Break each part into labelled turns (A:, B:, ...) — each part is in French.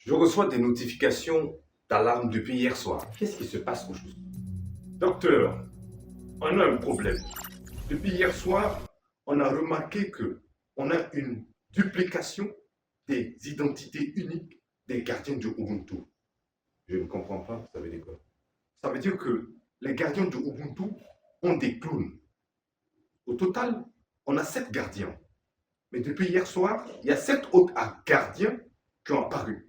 A: Je reçois des notifications d'alarme depuis hier soir. Qu'est-ce qui se passe aujourd'hui?
B: Docteur, on a un problème. Depuis hier soir, on a remarqué que on a une duplication des identités uniques des gardiens du Ubuntu.
A: Je ne comprends pas, ça veut dire quoi?
B: Ça veut dire que les gardiens du Ubuntu ont des clones. Au total, on a 7 gardiens. Mais depuis hier soir, il y a 7 autres gardiens qui ont apparu.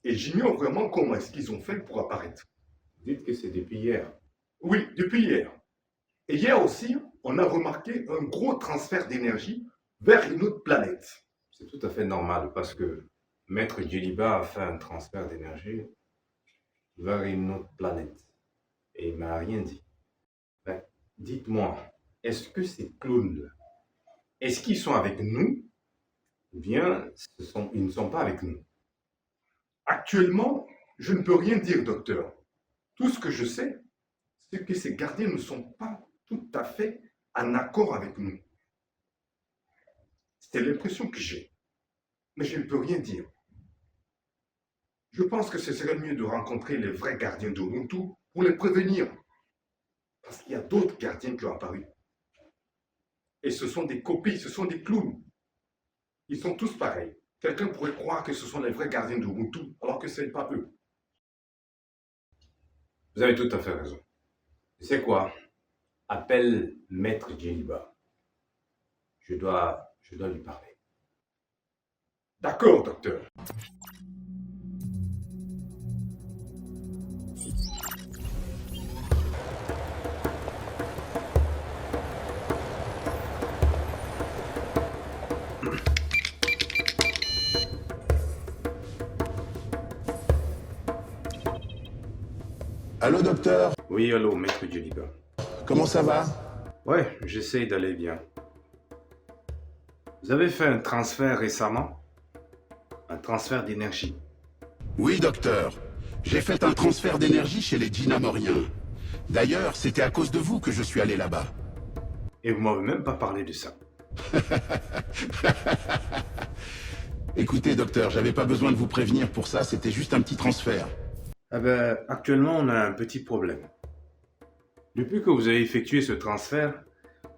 B: Et j'ignore vraiment comment est-ce qu'ils ont fait pour apparaître.
A: Dites que c'est depuis hier.
B: Oui, depuis hier. Et hier aussi, on a remarqué un gros transfert d'énergie vers une autre planète.
A: C'est tout à fait normal parce que Maître Djeliba a fait un transfert d'énergie vers une autre planète et il m'a rien dit. Ben, dites-moi, est-ce que ces clones-là, est-ce qu'ils sont avec nous ou bien ils ne sont pas avec nous?
B: Actuellement, je ne peux rien dire, docteur. Tout ce que je sais, c'est que ces gardiens ne sont pas tout à fait en accord avec nous. C'est l'impression que j'ai. Mais je ne peux rien dire. Je pense que ce serait mieux de rencontrer les vrais gardiens d'Ubuntu pour les prévenir. Parce qu'il y a d'autres gardiens qui ont apparu. Et ce sont des copies, ce sont des clowns. Ils sont tous pareils. Quelqu'un pourrait croire que ce sont les vrais gardiens d'Ubuntu, alors que ce n'est pas eux.
A: Vous avez tout à fait raison. Tu sais quoi? Appelle Maître Djeliba. Je dois lui parler.
B: D'accord, docteur.
C: Allô, docteur?
A: Oui, allô, Maître Djeliba.
C: Comment ça va?
A: Ouais, j'essaye d'aller bien. Vous avez fait un transfert récemment? Un transfert d'énergie?
C: Oui, docteur. J'ai fait un transfert d'énergie chez les Dynamoriens. D'ailleurs, c'était à cause de vous que je suis allé là-bas.
A: Et vous m'avez même pas parlé de ça.
C: Écoutez, docteur, j'avais pas besoin de vous prévenir pour ça, c'était juste un petit transfert.
A: Eh ben, actuellement, on a un petit problème. Depuis que vous avez effectué ce transfert,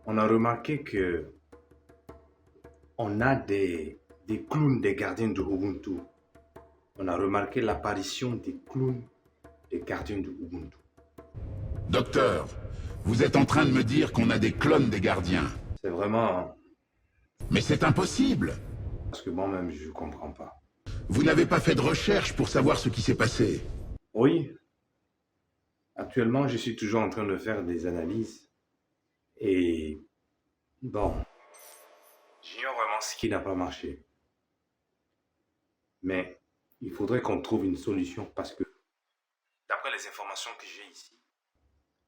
A: on a remarqué que on a des clowns des gardiens de Ubuntu. On a remarqué l'apparition des clowns des gardiens de Ubuntu.
C: Docteur, vous êtes en train de me dire qu'on a des clones des gardiens.
A: C'est vraiment
C: Mais c'est impossible!
A: parce que moi-même, je comprends pas.
C: Vous n'avez pas fait de recherche pour savoir ce qui s'est passé.
A: Oui, actuellement, je suis toujours en train de faire des analyses. Et bon, j'ignore vraiment ce qui n'a pas marché. Mais il faudrait qu'on trouve une solution parce que, d'après les informations que j'ai ici,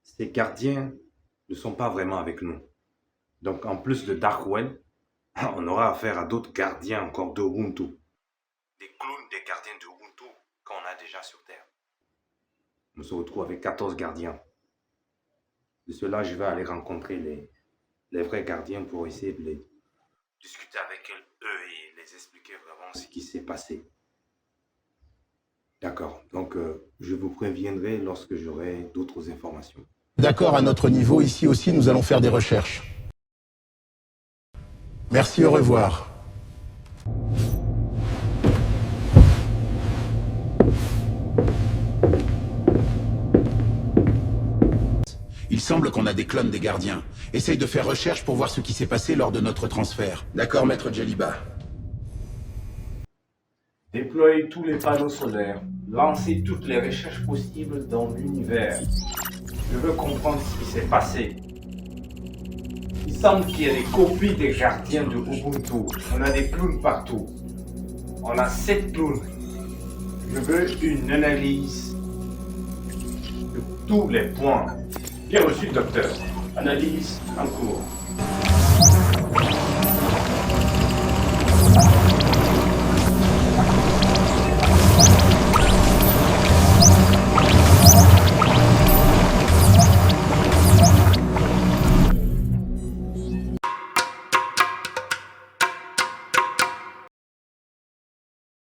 A: ces gardiens ne sont pas vraiment avec nous. Donc, en plus de Darkwell, on aura affaire à d'autres gardiens encore d'Ubuntu. Des clones des gardiens d'Ubuntu qu'on a déjà sur Terre. On se retrouve avec 14 gardiens. De cela, je vais aller rencontrer les vrais gardiens pour essayer de les discuter avec eux et les expliquer vraiment ce qui s'est passé. D'accord. Donc, je vous préviendrai lorsque j'aurai d'autres informations.
C: D'accord, à notre niveau, ici aussi, nous allons faire des recherches. Merci, au revoir. Il semble qu'on a des clones des gardiens. Essaye de faire recherche pour voir ce qui s'est passé lors de notre transfert. D'accord, maître Djeliba.
A: Déployez tous les panneaux solaires. Lancez toutes les recherches possibles dans l'univers. Je veux comprendre ce qui s'est passé. Il semble qu'il y a des copies des gardiens de Ubuntu. On a des clowns partout. On a 7 clowns. Je veux une analyse de tous les points.
B: Bien reçu, docteur. Analyse en cours.